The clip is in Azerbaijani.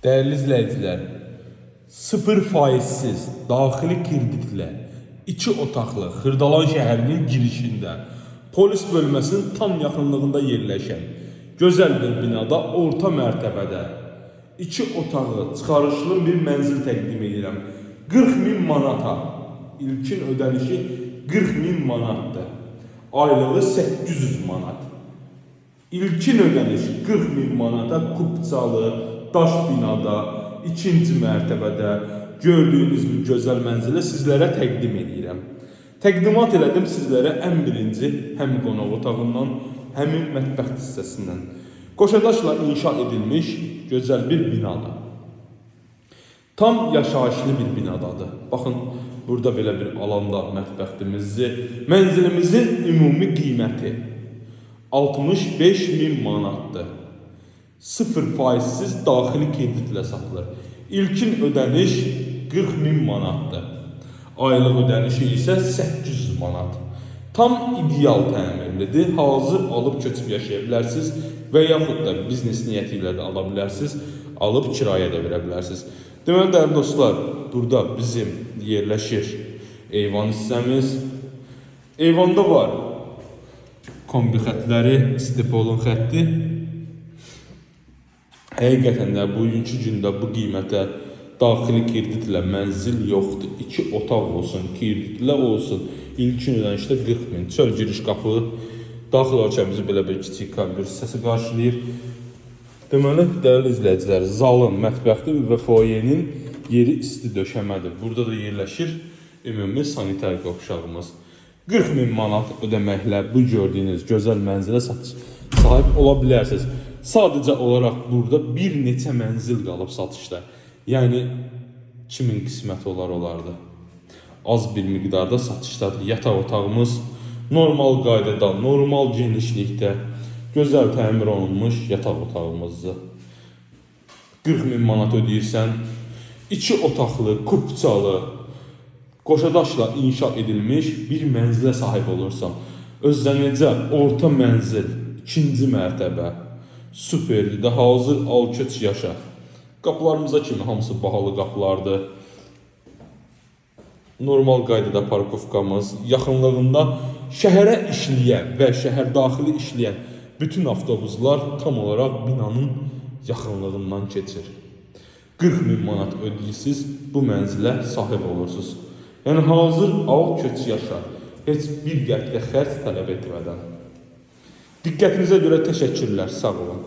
Değerli izleyiciler, 0%siz daxili kreditlə 2 otaqlı Xırdalan şəhərinin girişində polis bölməsinin tam yaxınlığında yerləşən gözəl bir binada orta mərtəbədə 2 otağı çıxarışlı bir mənzil təqdim edirəm. 40.000 manata. İlkin ödənişi 40.000 manatdır. Aylığı 800 manat. İlkin ödəniş 40.000 manata Kupçalı daş binada, 2-ci mərtəbədə gördüyünüz bu gözəl mənzili sizlərə təqdim edirəm. Təqdimat elədim sizlərə ən birinci həm qonaq otağından, həmin mətbəx hissəsindən. Qoşadaşla inşa edilmiş gözəl bir binadır. Tam yaşayışlı bir binadadır. Baxın, burada belə bir alanda mətbəximizdir. Mənzilimizin ümumi qiyməti 65.000 manatdır. 0%siz daxili kreditlə satılır. İlkin ödəniş 40.000 manatdır. Aylıq ödənişi isə 800 manat. Tam ideal təmirlidir. Hazır alıb köçüb yaşaya bilərsiniz və yaxud da biznes niyyəti ilə də ala bilərsiniz. Alıb kirayə də verə bilərsiniz. Deməli, dəyərli dostlar, burada bizim yerləşir eyvan hissəmiz. Eyvanda var kombi xətləri, stepolun xətti. Həqiqətən də bugünkü gündə bu qiymətə daxili kreditlə mənzil yoxdur. 2 otaq olsun, kreditlə olsun. İlkin ödənişdə 40.000. Çöl giriş qapı, daxil ölkəmizi belə bir kiçik kabir hissəsi qarşılayır. Deməli, dəyərli izləyicilər, zalın, mətbəxli və foyenin yeri isti döşəmədir. Burada da yerləşir ümumi sanitar qovşağımız. 40.000 manat ödəməklə bu gördüyünüz gözəl mənzilə sahib ola bilərsiniz. Sadəcə olaraq burada bir neçə mənzil qalıb satışda. Yəni, kimin qisməti olardı. Az bir miqdarda satışdadır. Yataq otağımız normal qaydada, normal genişlikdə, gözəl təmir olunmuş yataq otağımızdır. 40.000 manat ödəyirsən, 2 otaqlı, kupçalı, qoşadaşla inşa edilmiş bir mənzilə sahib olursan. Özdə necə orta mənzil, 2-ci mərtəbə, süperdir, hazır al köç yaşa. Qapılarımıza kimi hamısı bahalı qapılardır. Normal qaydada parkovkamız, yaxınlığında şəhərə işləyən və şəhər daxili işləyən bütün avtobuslar tam olaraq binanın yaxınlığından keçir. 40.000 manat ödəyirsiniz, bu mənzilə sahib olursunuz. Yəni hazır al köç yaşa, heç bir qəpik xərc tələb etmədən. Diqqətinizə görə təşəkkürlər, sağ olun.